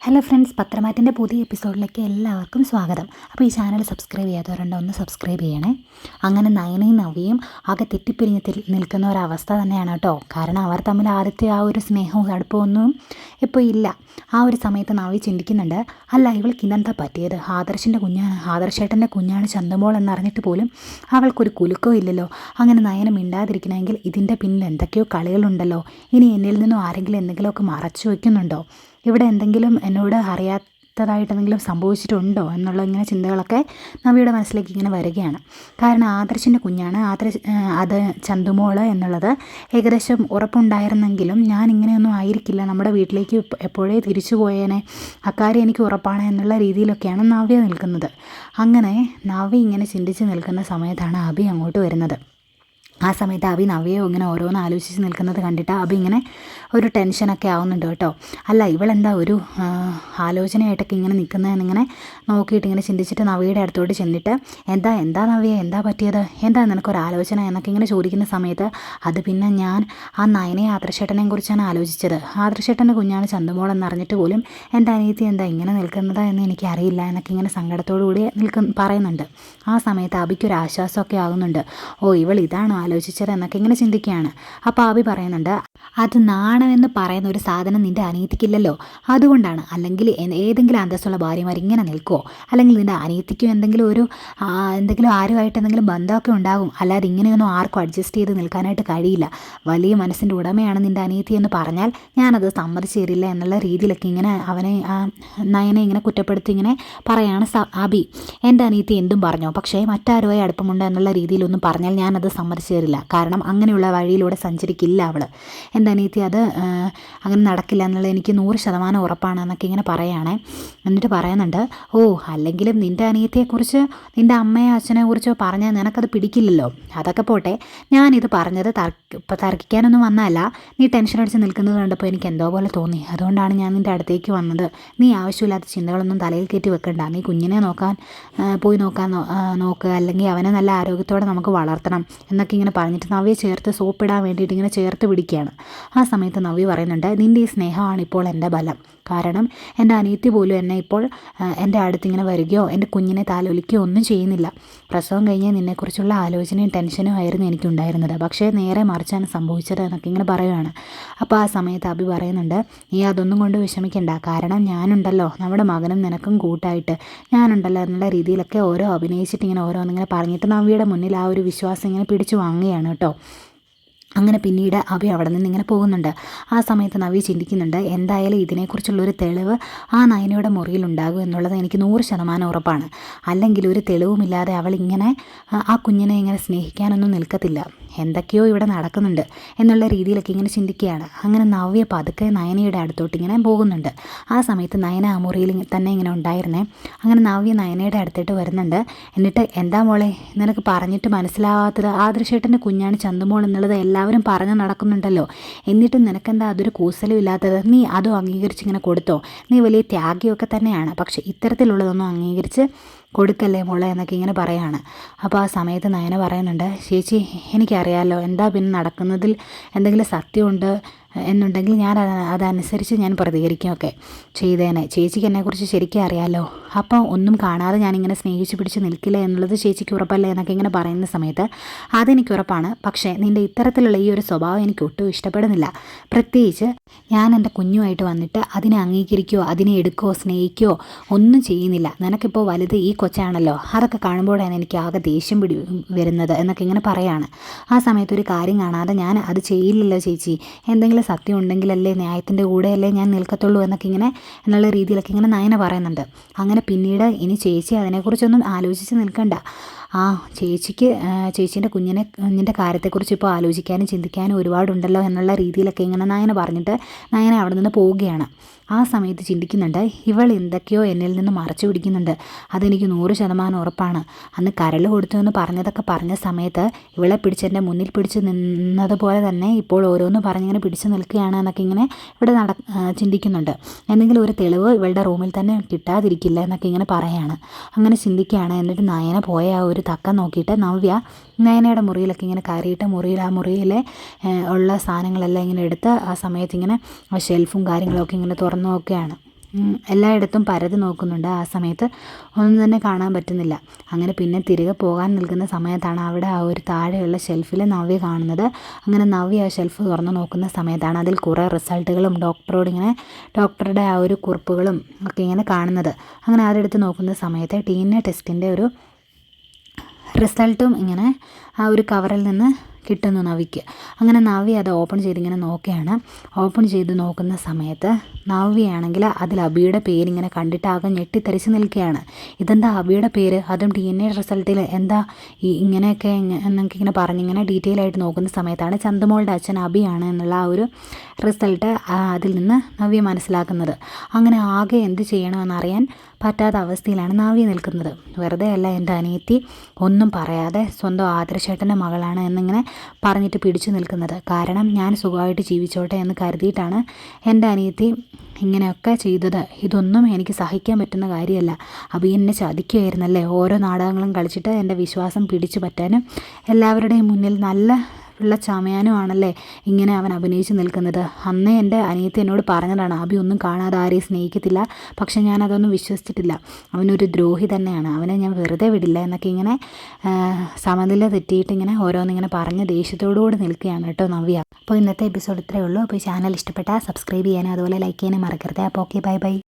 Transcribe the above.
Hello friends, പത്രമാറ്റിൻ്റെ പുതിയ എപ്പിസോഡിലേക്ക് എല്ലാവർക്കും സ്വാഗതം. അപ്പോൾ ഈ ചാനൽ സബ്സ്ക്രൈബ് ചെയ്യാത്തവരുണ്ടോ ഒന്ന് സബ്സ്ക്രൈബ് ചെയ്യണേ. അങ്ങനെ നയനയും നവ്യയും ആകെ തെറ്റിപ്പിരിഞ്ഞ് നിൽക്കുന്ന ഒരവസ്ഥ തന്നെയാണ് കേട്ടോ. കാരണം അവർ തമ്മിൽ ആദ്യത്തെ ആ ഒരു സ്നേഹവും അടുപ്പമൊന്നും ഇപ്പോൾ ഇല്ല. ആ ഒരു സമയത്ത് നവ്യ ചിന്തിക്കുന്നുണ്ട്, അല്ല ഇവൾക്ക് ഇന്നെന്താ പറ്റിയത്? ആദർശേട്ടൻ്റെ കുഞ്ഞാണ് ചന്തമോൾ എന്നറിഞ്ഞിട്ട് പോലും അവൾക്കൊരു കുലുക്കവും ഇല്ലല്ലോ. അങ്ങനെ നയന മിണ്ടാതിരിക്കണമെങ്കിൽ ഇതിൻ്റെ പിന്നിൽ എന്തൊക്കെയോ കളികളുണ്ടല്ലോ. ഇനി എന്നിൽ നിന്നും ആരെങ്കിലും എന്തെങ്കിലുമൊക്കെ മറച്ചു വയ്ക്കുന്നുണ്ടോ? ഇവിടെ എന്തെങ്കിലും എന്നോട് അറിയാത്തതായിട്ട് എന്തെങ്കിലും സംഭവിച്ചിട്ടുണ്ടോ എന്നുള്ള ഇങ്ങനെ ചിന്തകളൊക്കെ നവ്യയുടെ മനസ്സിലേക്ക് ഇങ്ങനെ വരികയാണ്. കാരണം ആദർശിൻ്റെ കുഞ്ഞാണ് അത് ചന്തുമോള് എന്നുള്ളത് ഏകദേശം ഉറപ്പുണ്ടായിരുന്നെങ്കിലും ഞാൻ ഇങ്ങനെയൊന്നും ആയിരിക്കില്ല, നമ്മുടെ വീട്ടിലേക്ക് എപ്പോഴേ തിരിച്ചു പോയേനെ, അക്കാര്യം എനിക്ക് ഉറപ്പാണ് എന്നുള്ള രീതിയിലൊക്കെയാണ് നവ്യ നിൽക്കുന്നത്. അങ്ങനെ നവ്യ ഇങ്ങനെ ചിന്തിച്ച് നിൽക്കുന്ന സമയത്താണ് അഭി അങ്ങോട്ട് വരുന്നത്. ആ സമയത്ത് അഭി നവ്യയോ ഇങ്ങനെ ഓരോന്ന് ആലോചിച്ച് നിൽക്കുന്നത് കണ്ടിട്ട് അഭി ഇങ്ങനെ ഒരു ടെൻഷനൊക്കെ ആവുന്നുണ്ട് കേട്ടോ. അല്ല ഇവളെന്താ ഒരു ആലോചനയായിട്ടൊക്കെ ഇങ്ങനെ നിൽക്കുന്നതെന്നിങ്ങനെ നോക്കിയിട്ട് ഇങ്ങനെ ചിന്തിച്ചിട്ട് നവ്യയുടെ അടുത്തോട്ട് ചെന്നിട്ട് എന്താ നവ്യ, എന്താ പറ്റിയത്, എന്താ നിനക്കൊരാലോചന എന്നൊക്കെ ഇങ്ങനെ ചോദിക്കുന്ന സമയത്ത് അത് പിന്നെ ഞാൻ ആ നയനെ ആദർശേട്ടനെയും കുറിച്ചാണ് ആലോചിച്ചത്. ആദർശേട്ടൻ്റെ കുഞ്ഞാണ് ചന്തുമോൾ എന്നറിഞ്ഞിട്ട് പോലും എൻ്റെ അനിയത്തി എന്താ ഇങ്ങനെ നിൽക്കുന്നത് എന്ന് എനിക്കറിയില്ല എന്നൊക്കെ ഇങ്ങനെ സങ്കടത്തോടു കൂടി പറയുന്നുണ്ട്. ആ സമയത്ത് അഭിക്കൊരു ആശ്വാസമൊക്കെ ആകുന്നുണ്ട്. ഓ ഇവൾ ഇതാണോ ആലോചിച്ചത് എന്നൊക്കെ ഇങ്ങനെ ചിന്തിക്കുകയാണ്. അപ്പോൾ അഭി പറയുന്നുണ്ട്, അത് നാണമെന്ന് പറയുന്ന ഒരു സാധനം നിൻ്റെ അനിയത്തിക്കില്ലല്ലോ, അതുകൊണ്ടാണ്. അല്ലെങ്കിൽ ഏതെങ്കിലും അന്തസ്സുള്ള ഭാര്യമാർ ഇങ്ങനെ നിൽക്കുമോ? അല്ലെങ്കിൽ നിൻ്റെ അനിയത്തിക്കും എന്തെങ്കിലും ആരുമായിട്ട് എന്തെങ്കിലും ബന്ധമൊക്കെ ഉണ്ടാകും, അല്ലാതെ ഇങ്ങനെയൊന്നും ആർക്കും അഡ്ജസ്റ്റ് ചെയ്ത് നിൽക്കാനായിട്ട് കഴിയില്ല. വലിയ മനസ്സിൻ്റെ ഉടമയാണ് നിൻ്റെ അനിയത്തി എന്ന് പറഞ്ഞാൽ ഞാനത് സമ്മതിച്ചു തരില്ല എന്നുള്ള രീതിയിലൊക്കെ ഇങ്ങനെ നയനെ ഇങ്ങനെ കുറ്റപ്പെടുത്തി ഇങ്ങനെ പറയാണ് അഭി. എൻ്റെ അനിയത്തി എന്തും പറഞ്ഞോ, പക്ഷേ മറ്റാരുമായി അടുപ്പമുണ്ട് എന്നുള്ള രീതിയിലൊന്നും പറഞ്ഞാൽ ഞാനത് സമ്മതിച്ചു തരില്ല. കാരണം അങ്ങനെയുള്ള വഴിയിലൂടെ സഞ്ചരിക്കില്ല അവൾ. എൻ്റെ അനിയത്തി അത് അങ്ങനെ നടക്കില്ല എന്നുള്ളത് എനിക്ക് 100% ഉറപ്പാണ് എന്നൊക്കെ ഇങ്ങനെ പറയുകയാണേ. എന്നിട്ട് പറയുന്നുണ്ട്, ഓ അല്ലെങ്കിലും നിൻ്റെ അനിയത്തിയെക്കുറിച്ച് നിൻ്റെ അമ്മയോ അച്ഛനെ കുറിച്ചോ പറഞ്ഞാൽ നിനക്കത് പിടിക്കില്ലല്ലോ. അതൊക്കെ പോട്ടെ, ഞാനിത് പറഞ്ഞത് തർക്കിക്കാനൊന്നും വന്നതല്ല. നീ ടെൻഷൻ അടിച്ച് നിൽക്കുന്നത് കണ്ടപ്പോൾ എനിക്ക് എന്തോ പോലെ തോന്നി, അതുകൊണ്ടാണ് ഞാൻ നിൻ്റെ അടുത്തേക്ക് വന്നത്. നീ ആവശ്യമില്ലാത്ത ചിന്തകളൊന്നും തലയിൽ കയറ്റി വെക്കണ്ട. നീ കുഞ്ഞിനെ പോയി നോക്കുക, അല്ലെങ്കിൽ അവനെ നല്ല ആരോഗ്യത്തോടെ നമുക്ക് വളർത്തണം എന്നൊക്കെ ഇങ്ങനെ പറഞ്ഞിട്ട് നവ്യ ചേർത്ത് സോപ്പിടാൻ വേണ്ടിയിട്ട് ഇങ്ങനെ ചേർത്ത് പിടിക്കുകയാണ്. ആ സമയത്ത് നവ്യ പറയുന്നുണ്ട്, നിൻ്റെ ഈ സ്നേഹമാണ് ഇപ്പോൾ എൻ്റെ ബലം. കാരണം എൻ്റെ അനിയത്തി പോലും എന്നെ ഇപ്പോൾ എൻ്റെ അടുത്തിങ്ങനെ വരികയോ എൻ്റെ കുഞ്ഞിനെ താലോലിക്കുകയോ ഒന്നും ചെയ്യുന്നില്ല. പ്രസവം കഴിഞ്ഞ് നിന്നെക്കുറിച്ചുള്ള ആലോചനയും ടെൻഷനും ആയിരുന്നു എനിക്കുണ്ടായിരുന്നത്, പക്ഷേ നേരെ മറിച്ചാണ് സംഭവിച്ചത് എന്നൊക്കെ ഇങ്ങനെ പറയുകയാണ്. അപ്പോൾ ആ സമയത്ത് അഭി പറയുന്നുണ്ട്, നീ അതൊന്നും കൊണ്ട് വിഷമിക്കണ്ട, കാരണം ഞാനുണ്ടല്ലോ, നമ്മുടെ മകനും നിനക്കും കൂട്ടായിട്ട് ഞാനുണ്ടല്ലോ എന്നുള്ള രീതിയിലൊക്കെ അഭിനയിച്ചിട്ട് ഇങ്ങനെ ഓരോന്നിങ്ങനെ പറഞ്ഞിട്ട് നവ്യയുടെ മുന്നിൽ ആ ഒരു വിശ്വാസം ഇങ്ങനെ പിടിച്ചു വാങ്ങുകയാണ് കേട്ടോ. അങ്ങനെ പിന്നീട് അഭി അവിടെ നിന്ന് ഇങ്ങനെ പോകുന്നുണ്ട്. ആ സമയത്ത് നവ്യ ചിന്തിക്കുന്നുണ്ട്, എന്തായാലും ഇതിനെക്കുറിച്ചുള്ളൊരു തെളിവ് ആ നയനയുടെ മുറിയിലുണ്ടാകും എന്നുള്ളത് എനിക്ക് 100% ഉറപ്പാണ്. അല്ലെങ്കിൽ ഒരു തെളിവുമില്ലാതെ അവൾ ഇങ്ങനെ ആ കുഞ്ഞിനെ ഇങ്ങനെ സ്നേഹിക്കാനൊന്നും നിൽക്കത്തില്ല. എന്തൊക്കെയോ ഇവിടെ നടക്കുന്നുണ്ട് എന്നുള്ള രീതിയിലൊക്കെ ഇങ്ങനെ ചിന്തിക്കുകയാണ്. അങ്ങനെ നവ്യ പതുക്കെ നയനയുടെ അടുത്തോട്ട് ഇങ്ങനെ പോകുന്നുണ്ട്. ആ സമയത്ത് നയന ആ മുറിയിൽ തന്നെ ഇങ്ങനെ ഉണ്ടായിരുന്നേ. അങ്ങനെ നവ്യ നയനയുടെ അടുത്തോട്ട് വരുന്നുണ്ട്. എന്നിട്ട് എന്താ മോളെ, നിനക്ക് പറഞ്ഞിട്ട് മനസ്സിലാവാത്തത്? ആദർശേട്ടൻ്റെ കുഞ്ഞാണ് ചന്തുമോൾ എന്നുള്ളത് എല്ലാവരും പറഞ്ഞു നടക്കുന്നുണ്ടല്ലോ, എന്നിട്ടും നിനക്കെന്താ അതൊരു കൂസലും ഇല്ലാത്തത്? നീ അതും അംഗീകരിച്ച് ഇങ്ങനെ കൊടുത്തോ? നീ വലിയ ത്യാഗിയൊക്കെ തന്നെയാണ്, പക്ഷേ ഇത്തരത്തിലുള്ളതൊന്നും അംഗീകരിച്ച് കൊടുക്കല്ലേ മോളെ എന്നൊക്കെ ഇങ്ങനെ പറയാണ്. അപ്പോൾ ആ സമയത്ത് നയന പറയുന്നുണ്ട്, ചേച്ചി എനിക്കറിയാമല്ലോ, എന്താ പിന്നെ നടക്കുന്നതിൽ എന്തെങ്കിലും സത്യമുണ്ട് എന്നുണ്ടെങ്കിൽ ഞാൻ അതനുസരിച്ച് ഞാൻ പ്രതികരിക്കുകയൊക്കെ ചെയ്തേനെ. ചേച്ചിക്ക് എന്നെക്കുറിച്ച് ശരിക്കും അറിയാമല്ലോ, അപ്പം ഒന്നും കാണാതെ ഞാനിങ്ങനെ സ്നേഹിച്ച് പിടിച്ച് നിൽക്കില്ല എന്നുള്ളത് ചേച്ചിക്ക് ഉറപ്പല്ലേ എന്നൊക്കെ ഇങ്ങനെ പറയുന്ന സമയത്ത് അതെനിക്ക് ഉറപ്പാണ്, പക്ഷേ നിൻ്റെ ഇത്തരത്തിലുള്ള ഈ ഒരു സ്വഭാവം എനിക്ക് ഒട്ടും ഇഷ്ടപ്പെടുന്നില്ല. പ്രത്യേകിച്ച് ഞാൻ എൻ്റെ കുഞ്ഞുമായിട്ട് വന്നിട്ട് അതിനെ അംഗീകരിക്കുകയോ അതിനെ എടുക്കുകയോ സ്നേഹിക്കുകയോ ഒന്നും ചെയ്യുന്നില്ല. നിനക്കിപ്പോൾ വലുത് ഈ കൊച്ചാണല്ലോ, അതൊക്കെ കാണുമ്പോഴാണ് എനിക്ക് ആകെ ദേഷ്യം വരുന്നത് എന്നൊക്കെ ഇങ്ങനെ പറയാണ്. ആ സമയത്ത് ഒരു കാര്യം കാണാതെ ഞാൻ അത് ചെയ്യില്ലല്ലോ ചേച്ചി, എന്തെങ്കിലും സത്യം ഉണ്ടെങ്കിലല്ലേ ന്യായത്തിൻ്റെ കൂടെയല്ലേ ഞാൻ നിൽക്കത്തുള്ളൂ എന്നൊക്കെ ഇങ്ങനെ എന്നുള്ള രീതിയിലൊക്കെ ഇങ്ങനെ നയന പറയുന്നുണ്ട്. അങ്ങനെ പിന്നീട് ഇനി ചേച്ചി അതിനെക്കുറിച്ചൊന്നും ആലോചിച്ച് നിൽക്കണ്ട. ചേച്ചീൻ്റെ കുഞ്ഞിൻ്റെ കാര്യത്തെക്കുറിച്ച് ഇപ്പോൾ ആലോചിക്കാനും ചിന്തിക്കാനും ഒരുപാടുണ്ടല്ലോ എന്നുള്ള രീതിയിലൊക്കെ ഇങ്ങനെ നയന പറഞ്ഞിട്ട് നയന അവിടെ നിന്ന് പോവുകയാണ്. ആ സമയത്ത് ചിന്തിക്കുന്നുണ്ട്, ഇവൾ എന്തൊക്കെയോ എന്നിൽ നിന്ന് മറച്ചു പിടിക്കുന്നുണ്ട്, അതെനിക്ക് 100% ഉറപ്പാണ്. അന്ന് കരൾ കൊടുത്തു എന്ന് പറഞ്ഞ സമയത്ത് ഇവളെ പിടിച്ചെൻ്റെ മുന്നിൽ പിടിച്ച് നിന്നതുപോലെ തന്നെ ഇപ്പോൾ ഓരോന്ന് പറഞ്ഞിങ്ങനെ പിടിച്ചു നിൽക്കുകയാണ് എന്നൊക്കെ ഇങ്ങനെ ഇവിടെ ചിന്തിക്കുന്നുണ്ട്. എന്തെങ്കിലും ഒരു തെളിവ് ഇവളുടെ റൂമിൽ തന്നെ കിട്ടാതിരിക്കില്ല എന്നൊക്കെ ഇങ്ങനെ പറയാണ്. അങ്ങനെ ചിന്തിക്കുകയാണ്. എന്നിട്ട് നയന പോയ ആ ഒരു തക്കം നോക്കിയിട്ട് നവ്യ നയനയുടെ മുറിയിലൊക്കെ ഇങ്ങനെ കയറിയിട്ട് ആ മുറിയിലെ ഉള്ള സാധനങ്ങളെല്ലാം ഇങ്ങനെ എടുത്ത് ആ സമയത്ത് ഇങ്ങനെ ഷെൽഫും കാര്യങ്ങളൊക്കെ ഇങ്ങനെ തുറന്നു നോക്കുകയാണ്. എല്ലായിടത്തും പരതി നോക്കുന്നുണ്ട്. ആ സമയത്ത് ഒന്നും തന്നെ കാണാൻ പറ്റുന്നില്ല. അങ്ങനെ പിന്നെ തിരികെ പോകാൻ നിൽക്കുന്ന സമയത്താണ് അവിടെ ആ ഒരു താഴെയുള്ള ഷെൽഫിൽ നവ്യ കാണുന്നത്. അങ്ങനെ നവ്യ ആ ഷെൽഫ് തുറന്ന് നോക്കുന്ന സമയത്താണ് അതിൽ കുറേ റിസൾട്ടുകളും ഡോക്ടറുടെ ആ ഒരു കുറിപ്പുകളും ഒക്കെ ഇങ്ങനെ കാണുന്നത്. അങ്ങനെ അതെടുത്ത് നോക്കുന്ന സമയത്ത് DNA ടെസ്റ്റിൻ്റെ ഒരു റിസൾട്ടും ഇങ്ങനെ ആ ഒരു കവറിൽ നിന്ന് കിട്ടുന്നു നവ്യയ്ക്ക്. അങ്ങനെ നവ്യ അത് ഓപ്പൺ ചെയ്തിങ്ങനെ നോക്കുകയാണ്. ഓപ്പൺ ചെയ്ത് നോക്കുന്ന സമയത്ത് നവ്യയാണെങ്കിൽ അതിൽ അബിയുടെ പേരിങ്ങനെ കണ്ടിട്ട് ആകെ ഞെട്ടിത്തരിച്ച് നിൽക്കുകയാണ്. ഇതെന്താ അബിയുടെ പേര്, അതും DNA റിസൾട്ടിൽ എന്താ ഇങ്ങനെയൊക്കെ എന്നൊക്കെ ഇങ്ങനെ പറഞ്ഞിങ്ങനെ ഡീറ്റെയിൽ ആയിട്ട് നോക്കുന്ന സമയത്താണ് ചന്തുമോളുടെ അച്ഛൻ അബിയാണ് എന്നുള്ള ആ ഒരു റിസൾട്ട് അതിൽ നിന്ന് നവ്യ മനസ്സിലാക്കുന്നത്. അങ്ങനെ ആകെ എന്ത് ചെയ്യണമെന്നറിയാൻ പറ്റാത്ത അവസ്ഥയിലാണ് നവ്യ നിൽക്കുന്നത്. വെറുതെ അല്ല എൻ്റെ അനിയത്തി ഒന്നും പറയാതെ സ്വന്തം ആദർശേട്ടൻ്റെ മകളാണ് എന്നിങ്ങനെ പറഞ്ഞിട്ട് പിടിച്ചു നിൽക്കുന്നത്. കാരണം ഞാൻ സുഖമായിട്ട് ജീവിച്ചോട്ടെ എന്ന് കരുതിയിട്ടാണ് എൻ്റെ അനിയത്തി ഇങ്ങനെയൊക്കെ ചെയ്തത്. ഇതൊന്നും എനിക്ക് സഹിക്കാൻ പറ്റുന്ന കാര്യമല്ല. അബി എന്നെ ചതിക്കുമായിരുന്നല്ലേ, ഓരോ നാടകങ്ങളും കളിച്ചിട്ട് എൻ്റെ വിശ്വാസം പിടിച്ചു പറ്റാനും എല്ലാവരുടെയും മുന്നിൽ നല്ല ഉള്ള ചമയാനുമാണല്ലേ ഇങ്ങനെ അവൻ അഭിനയിച്ച് നിൽക്കുന്നത്. അന്നേ എൻ്റെ അനിയത്തി എന്നോട് പറഞ്ഞതാണ് അബി ഒന്നും കാണാതെ ആരെയും സ്നേഹിക്കത്തില്ല. പക്ഷെ ഞാനതൊന്നും വിശ്വസിച്ചിട്ടില്ല. അവനൊരു ദ്രോഹി തന്നെയാണ്, അവനെ ഞാൻ വെറുതെ വിടില്ല എന്നൊക്കെ ഇങ്ങനെ സമനില തെറ്റിയിട്ട് ഇങ്ങനെ ഓരോന്നിങ്ങനെ പറഞ്ഞ് ദേഷ്യത്തോടുകൂടി നിൽക്കുകയാണ് കേട്ടോ നവ്യ. അപ്പോൾ ഇന്നത്തെ എപ്പിസോഡ് ഇത്രയേ ഉള്ളൂ. അപ്പോൾ ഈ ചാനൽ ഇഷ്ടപ്പെട്ടാൽ സബ്സ്ക്രൈബ് ചെയ്യാനും അതുപോലെ ലൈക്ക് ചെയ്യാനും മറക്കരുത്. അപ്പോൾ ഓക്കെ, ബൈ ബൈ.